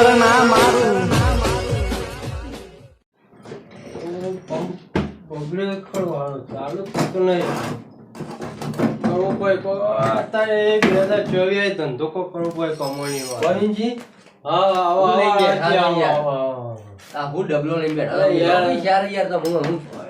નજર ના મારું બગડે ખડવાનું ચાલુ થતું નહીં. કરવું પડે અત્યારે 2024 ધંધો કરવો પડે કમાણી પરવીનજી હા આવો હું લઈ ગયા, આવો, હા, યાર. આવો. આ હું ડબલો લઈને બેઠા અરે યાર. યાર તો હું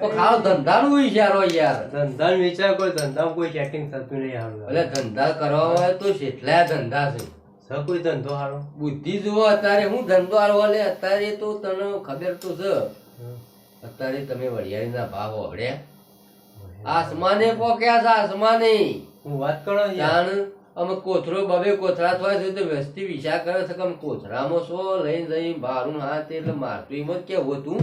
તો ખાવ ધંધાનું વિચાર હોય યાર. ધંધાનો વિચાર કોઈ ધંધામાં કોઈ સેટિંગ થતું નહીં હારું. એટલે ધંધા કરવા હોય તો કેટલા ધંધા છે. સર કોઈ ધંધો હારો બુદ્ધિ જુઓ અત્યારે હું ધંધો આલો લે અત્યારે તો તને ખબર તો છે અત્યારે તમે વરિયાળીના ભાવ હોભળ્યા આસમાને પોક્યા છે આસમાને. હું વાત કરો યાર. જાણ અમે કોથરો બબે કોથરા થવા છે તો વસ્તી વિચાર કરે છે કે અમે કોથરામાં શો લઈને જઈ બારું હાથ એટલે મારતું એમ જ કેવું હતું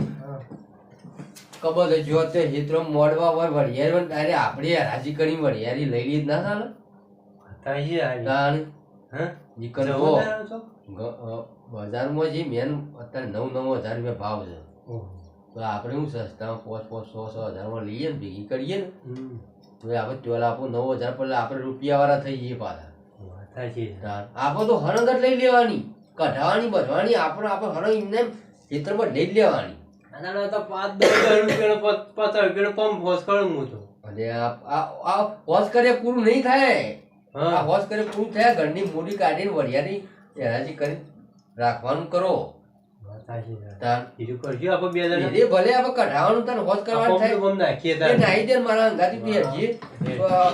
કબજ જો તે હિત્રો મોડવા હોય વરિયાળી તારે આપણે હરાજી કરી વરિયાળી લઈ લીધ ના ચાલે થાય છે હારી. તાણ હા જીકન જવો હો તારો છો? બજારમાં જે મેન અત્યારે 9,000 રૂપિયા ભાવ છે ઓહો. તો આપણે શું સસ્તામાં 5,000 લઈએ ને ભેગી કરીએ ને હમ. તો આપણે ચોલ આપો 9,000 પર આપણે રૂપિયા વાળા થઈ જઈએ પાછા. વાત થાય છે. આપણે તો હરંગ જ લઈ લેવાની કઢાવાની બધવાની આપણે હરંગ એમને ખેતરમાં લઈ જ લેવાની. આના તો 5-10 રૂપિયાનો 50 રૂપિયાનો પંપ ફોસ કરું હું તો. અને આ હોશ કરે પૂરું નહીં થાય. હા. આ હોશ કરે પૂરું થાય ઘરની મૂડી કાઢીને વરિયાળી હેરાજી કરી રાખવાનું કરો. વાત થાય છે. તાર બીજું કરજો આપણે બે જણા. એ ભલે આપણે કઢાવાનું તને હોશ કરવાનું થાય પંપ નાખીએ એ તાર. નાઈ દે ને મારા અંગાથી તું હેરજી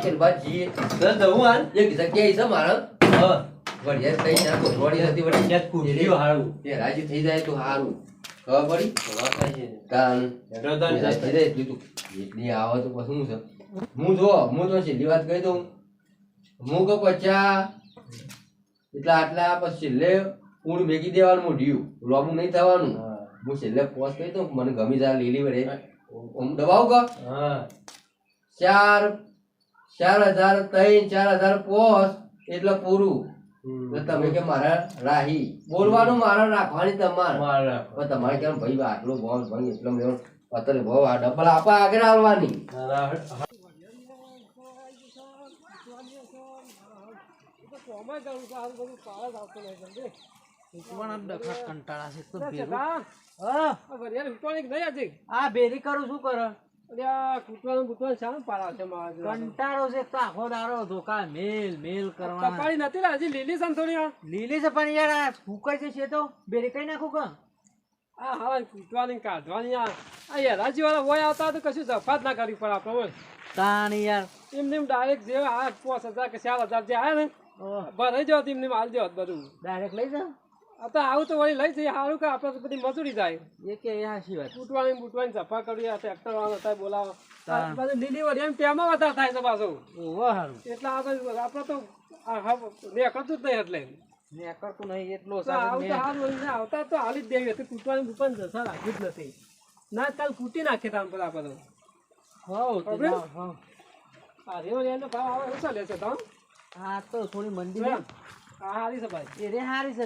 પેલબાદ જઈએ દસ દઉં હાલ. એક જગ્યાએ છે મારા હા. વરિયાળી થઈ જાય કોથવાડી હતી વળી ક્યાંક કૂટ્યું હારું. એ રાજી થઈ જાય તો સારું ખબર પડી વાત થાય છે. તાન હેડોદાન થઈ જાય એટલી તું એટલી આવે તો પછી શું છે હું તો છેલ્લી વાત કહી દઉં હું કે 50 એટલા આટલા પછી છેલ્લે ઊંડ મેકી દેવાનું મોઢિયું લોબું નહીં થવાનું હું છેલ્લે પોસ્ટ કહી દઉં મને ગમી જાય લીલી વડે હું દબાવ ક હા. 4,000 4,000 પોસ્ટ એટલે પૂરું. હમ. એટલે તમે કે મારા રાહી બોલવાનું મારા રાખવાની તમારે મારા. પણ તમારે કેમ ભાઈ આટલો ભાવ ભાઈ એટલો મેળો અત્યારે ભાવ આ ડબલ આપા આગળ આવવાની આ બેરી કરું શું કરે કંટાળો છે તો આખો દારો ધોકા મેલ મેલ કરવાના લીલી છે પણ યાર આ ફૂકાય છે તો બેરી કઈ નાખું કે તાણી યાર ડાયરેક્ટ લઈ જા આવું તો વળી લઈ જઈએ સારું કે આપડે બધી મજૂરી જાય એ કે એ હાચી વાત ફૂટવાની બૂટવાની સફા કરવી ટ્રેક્ટર વાળો થાય બોલાવો તાણ. પાછું લીલી વળી એમ તેમાં વધારે થાય છે પાછું ઓહો હારું એટલે આપડે તો નીકળતું જ નહીં એટલે મેં કરતું નહીં એટલો તો આવું તો હાલ વળી આવતા તો હાલી જ દેવી હતી ફૂટવાની બૂટવાની જસા રાખી જ નથી ના કાલ ફૂટી નાખે તામ પર આપડે આ રેવડી એનો ભાવ આવે ઓછા લેશે તો હા તો થોડી મંદી હા હારી છે ભાઈ એ રે હારી છે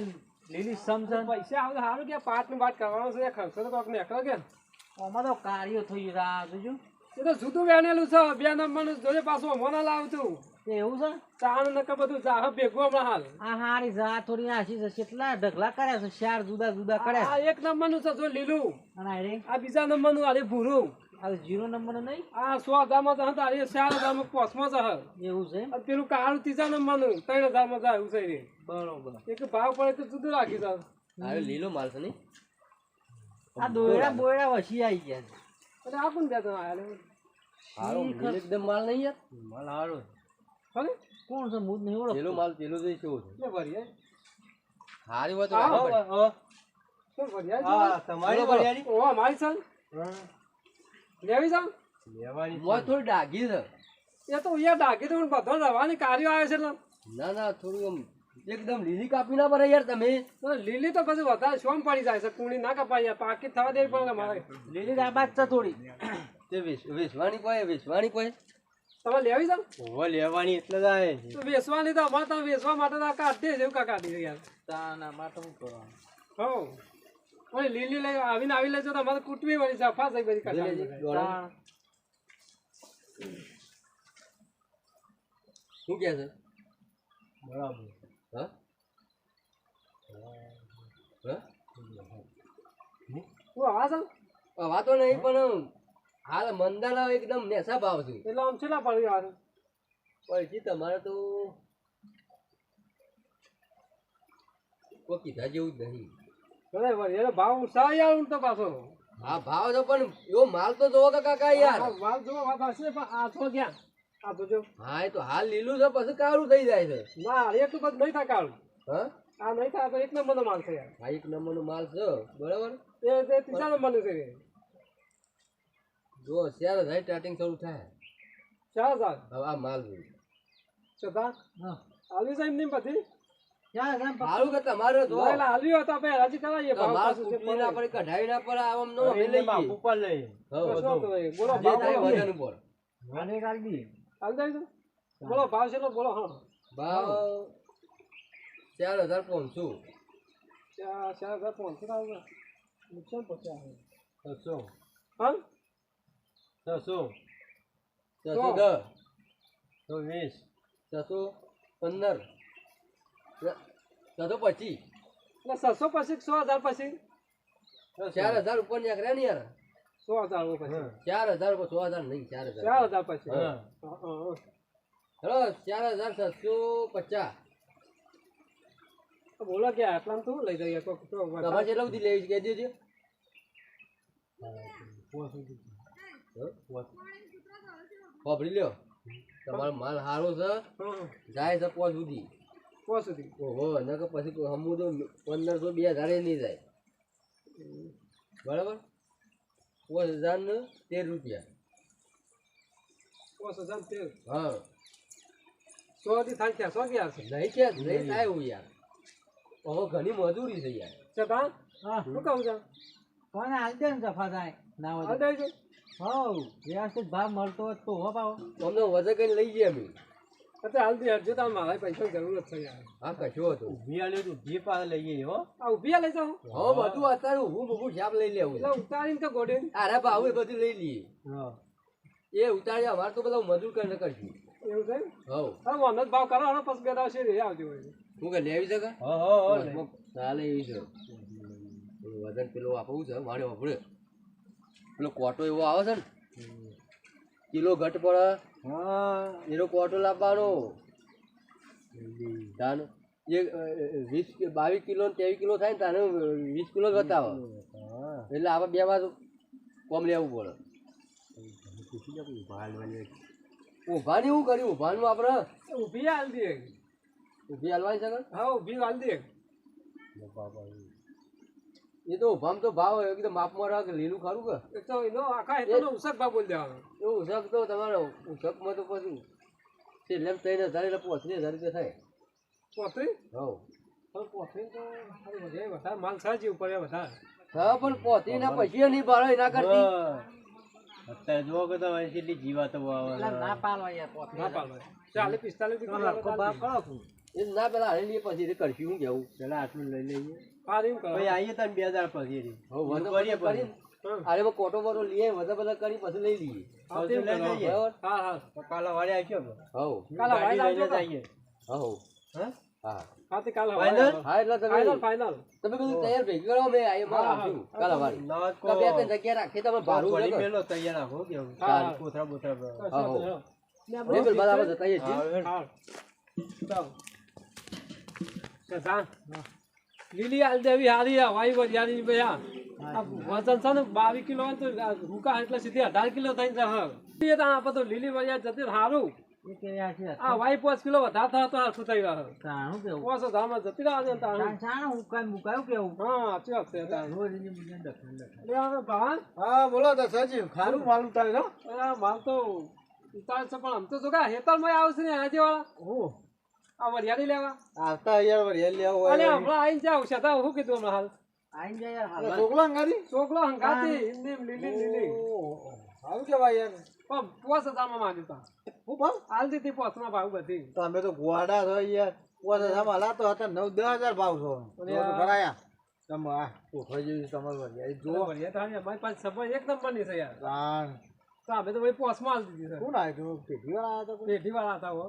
લીલી સમસન પૈસા આવે સારું કે પાટ નું બાટ કરવાનો છે ખર્ચો તો કોક નીકળે કે આમાં તો કાર્યો થઈ ગયું જોજો એ તો જુદું વેણેલું છે 2 નંબરનું જોડે પાછું અમોના લાવતું એવું છે ચાણ નકર બધું જાહ ભેગું હમણાં હાલ આ હારી છે આ થોડી આશી છે કેટલા ઢગલા કર્યા છે 4 જુદા જુદા કર્યા આ 1 નંબરનું છે જો લીલું અને આ રે આ બીજા નંબરનું આલે ભૂરું આ 0 નંબર નહીં આ 100,000 માં જશે તારે 4,000 માં પોસમાં જશે એવું છે અને પેલું કાળું 3જા નંબરનું 3,000 માં જાય એવું છે રે બરોબર એક ભાવ પડે તો જુદું રાખી દે હવે લીલો માલ છે નહીં આ દોયડા બોયડા વસી આવી ગયા છે એટલે આ પણ બે જણા આયા હારો લીલો એકદમ માલ નહીં યાર માલ હારો ભલે કોણ છે મૂડ નહીં ઓળખ પેલો માલ પેલો જોઈ કેવો છે લે ભરીએ હારી વાત હા, રાખો ભાઈ. શું ભરીએ હા તમારી વરિયાળી ઓ મારી સન લેવી જાવ મોય થોડી ડાઘી છે એ તો યાર ડાકી તો બધો રવાની કાર્યો આવે છે એટલે ના ના થોડું આમ એકદમ લીલી કાપી ના પડે યાર તમે તો લીલી તો પછી વધારે શોમ પડી જાય છે કુણી ના કપાય યાર પાકી થવા દેવી પડે મારે લીલી દાબાદ છે થોડી તે વેચવાની કોઈ તમે લેવી જાવ ઓહો લેવાની એટલે જ આવે છે. તો વેચવાની તો અમારે તો વેચવા માટે તો કાઢી જ એવું કાઢી યાર તાના માટે શું કરવાનું હો ઓય લીલી લઈ આવીને આવી લેજો તો અમારે કૂટવી વળી સફા થઈ બધી કાઢવાની તાણ. શું કે છે બરાબર હા તું આવા છે વાતો નહીં પણ હાલ મંદાના એકદમ નેસા ભાવ છે એટલે આમ છેલ્લા પડી આવે પછી તમારે તો કોઈ કીધા જેવું જ નહીં. બરાબર એને ભાવ ઉત્સાહ યાર હું તો પાછો હા ભાવ તો પણ એવો માલ તો જોવો કે કાકા યાર. ભાવ જોવા વાત હશે પણ આ તો ક્યાં આ તો જો હા એ તો હાલ લીલું છે પછી કાળું થઈ જાય છે. ના એક તો બધું નહીં થાય કાળું હા આ નહીં થાય તો એક નંબરનો માલ છે યાર હા એક નંબરનો માલ છે બરાબર. એ ત્રીજા નંબરનું છે જો 4000 સ્ટાર્ટિંગ શરૂ થાય 4000 હવે આ માલ છતાં આલવી સાહેબ ની બધી સારું કે તમારે જો એટલે આલવી હતા ભાઈ હજી કરાવીએ ભાવ માલ પાછું છે કુટલી ના પડે કઢાઈ ના પડે આમ નો લઈ લઈએ. ઉપર લઈ શું હતું એ? બોલો જે ભાવ થાય બોલો. વજન ઉપર મને કાઢ દી હાલ દઈ દો. બોલો ભાવ છે બોલો હા ભાવ 4500. 4500 આવે નુકસાન પચાસ 600 હા 600 610 620 615 625 એટલે 600 પછી 100000 પછી 4000 ઉપર નીકળ્યા ને યાર. 100000 પછી 4000 ઉપર 6000 નહીં 4000 4000 પછી હા હેલો 4750. બોલો કે આટલા તો લઈ જઈએ તો તમારે કેટલા સુધી લેવી છે કહી દેજો. વાપરી લ્યો તમારો માલ સારો છે જાય છે 5 સુધી. સુધી ઓહો નકર પછી હમું તો 1500 2000 નહીં જાય બરાબર. 5000 ને 13 રૂપિયા. 5013 હા 100 થી થાય છે 100 ક્યાં છે નહીં કે નહીં થાય એવું યાર. હવે ઘણી મજૂરી છે યાર. છતાં હા શું કહું છું કોને હાલ દે ને સફા થાય ના હાલ હોય દઈ દો હવ વ્યવસ્થિત ભાવ મળતો હોય તો હો પાવો અમને વજન કઈ લઈ જઈએ અમે. અત્યારે હાલ દે હજુ તો મારા પૈસાની જરૂર જ છે યાર હા કશો હતો. ઊભી આલ્યું તું જે પાસે લઈએ હો આ ઊભી લઈ જાઉં હવે બધું અત્યારે ઊભું છાપ લઈ લેવું. એટલે ઉતારીને તો ગોડે અરે ભાવ એ બધું લઈ લઈએ. હા એ ઉતારી અમારે તો બધા મજૂર કરીને કરશું. એવું છે હવ હા વાંધો જ ભાવ કરો અને પછી બે દાવ છે આવજો હોય હું કે લેવી શકે હો હો હો ચાલે એવી છે. વજન પેલો આપવું છે મારે વાપરે પેલો કોટો એવો આવે છે ને કિલો ઘટ પડે હા એનો કોટો લાવવાનો. તાન એ 22 કિલો ને 23 કિલો થાય ને તાને 20 કિલો જ બતાવે એટલે આપણે બે માં કોમ લેવું પડે. ઊભા ને એવું કર્યું ઊભાનું આપણે ઊભી હાલ દે ઊભી હાલવાની છે હા ઊભી હાલ દે એ તો ઊભામાં તો ભાવ એકદમ માપમાં રહે કે લીલું ખરું કે એ તો એનો આખા હેતરનો ઉસક ભાવ બોલી દેવાનો એવું ઉસક તો તમારે ઉસકમાં તો પછી છેલ્લે 3000 એટલે 35000 રૂપિયા થાય. પોતરી હવ પણ પોતરી તો સારી વધારે વધારે માલ સાજી ઉપર વધારે હા પણ પોતીના પૈસા નહીં ભાડે એના કરતી અત્યારે જો કે તો કેટલી જીવાતો આવે ના પાલવા યાર ના પાડવા 40 45 આખો ભાવ કરો છું એ ના પેલા હારી લઈએ પછી કરશું હું કેવું. પેલા આટલું લઈ લઈએ પાડીમ કરો પછી આવીએ તને 2000 પછી હવે વધુ કરીએ પછી અરે એમાં કોટો બોટો લઈએ બધા કરી પછી લઈ લઈએ. પછી લઈ લઈએ બરાબર. હા હા કાલે વાળે આવજો હવ કાલે વાયદા આવજો તો. જઈએ હવ હા હા હા તે કાલે Final? હા એટલે તમે ફાઇનલ તમે બધું તૈયાર ભેગી કરો મેં આ માં આપશું કાલે વાળી. નવા તો બે ત્રણ જગ્યા રાખી તમે ભાડું ભરી લખો. મેલો તૈયાર રાખો કેવું હા. કોથરા બોથરા હા ને પેલા બધા આપણે જતા છીએ. હા ચાલો સસા લીલી હાલ દેવી હારી વાઈ વરિયાળી ભયા વજન છે ને 22 કિલો હોય તો રૂકા એટલે સીધી 18 કિલો થઈ જાય એ તો આપણે તો લીલી વરિયાળ જતી સારું એ કે આ છે આ વાઈ 5 કિલો વધારે થાય તો હાથું થઈ રહ્યો તાણું કેવું 5000 જતી રહે તાણ ચાણ ઉકાન મુકાયું કેવું હા ચેક છે તાણ રોજની મને દખલ લે હવે ભાન હા બોલો તો સજીવ ખારું માલ ઉતારે નો આ માલ તો ઉતાર છે પણ આમ તો જો કા હેતરમાં આવશે ને આજે વાળા ઓ આ વરિયાળી લેવા આવતા યાર વરિયાળ લેવો અને હમણાં આઈને જાવ છે તો હું કીધું હમણાં હાલ આઈને જાય યાર હાલ છોકલા ગાડી છોકરો હંગાતી હિન્દી લીલી હાલ કેવાય યાર પણ 5000 માં માંગતા હું ભાવ હાલ દીધી 5 માં ભાવ બધી તમે તો ગોડા છો યાર પોતે સામાલા તો હતા 9-10,000 ભાવ છો અને તો કરાયા તમે આ કોઠા જેવી તમારી વરિયાળી જો વરિયાળી તો હારી અમારી પાસે સફાઈ એક નંબર ની છે યાર તાણ તો અમે તો ભાઈ 5 માં હાલ દીધી છે કોણ આવ્યું પેઢી વાળા આવ્યા પેઢી વાળા હતા હો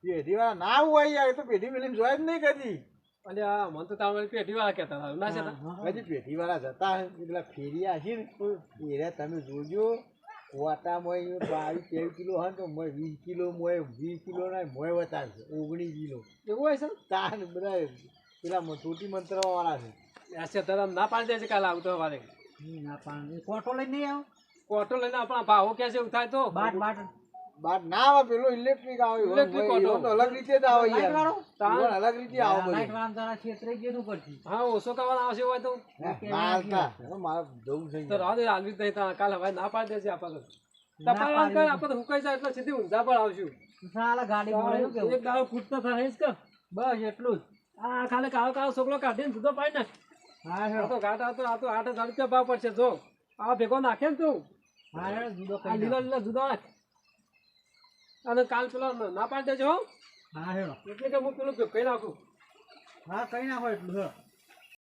પેઢી વાળા ના હોય યાર એ તો પેઢી મિલીને જોયા જ નહીં કદી અને આ મને તો તારી પેઢી વાળા કહેતા હતા ના છે હજી પેઢીવાળા જતા હે, એ પેલા ફેરિયા છે ને એ રહ્યા તમે જોજો વાટામાં 22-23 કિલો હોય ને તો મોય 20 કિલો મોય 20 કિલો ના મોય વતાડશે 19 કિલો એવું હોય છે તાન બધા પેલા ચોટી મંત્રવા વાળા છે. આશે ધરમ ના પાડી દેજે કાલે આવતો વારે ના પાણી કોટો લઈને નહીં આવ કોટો લઈને આપણા ભાવો કે છે એવું થાય તો બાટ ના આવે પેલો ઇલેક્ટ્રિક આવે Electric auto. તો અલગ રીતે જ આવે લાઈટ વાળો? યાર ઈવન અલગ રીતે આવે બધું. હા ઓછો કરવાનો આવશે હોય તો મારતા મારે જવું છે તો રાહ દે હાલવી જ નહીં તાણ. કાલે હવે ના પાડી દેજે આપણે તપાસ કર આપણે હુકાઈ જાય એટલે સીધી ઊંઝા પર આવશું એક દાડો ફૂટતો થાય જ કર બસ એટલું જ આ ખાલી કાળો કાળો છોકરો કાઢીને જુદો પાડી નાખ આ તો ઘાટ આ તો 8,000 રૂપિયા ભાવ પડશે જો આ ભેગો નાખે ને તું આ લીલો લીલો જુદો નાખ અને કાલ પેલો ના પાડી દેજો હો. એટલે કે હું પેલું કઈ નાખું હા કઈ નાખો એટલું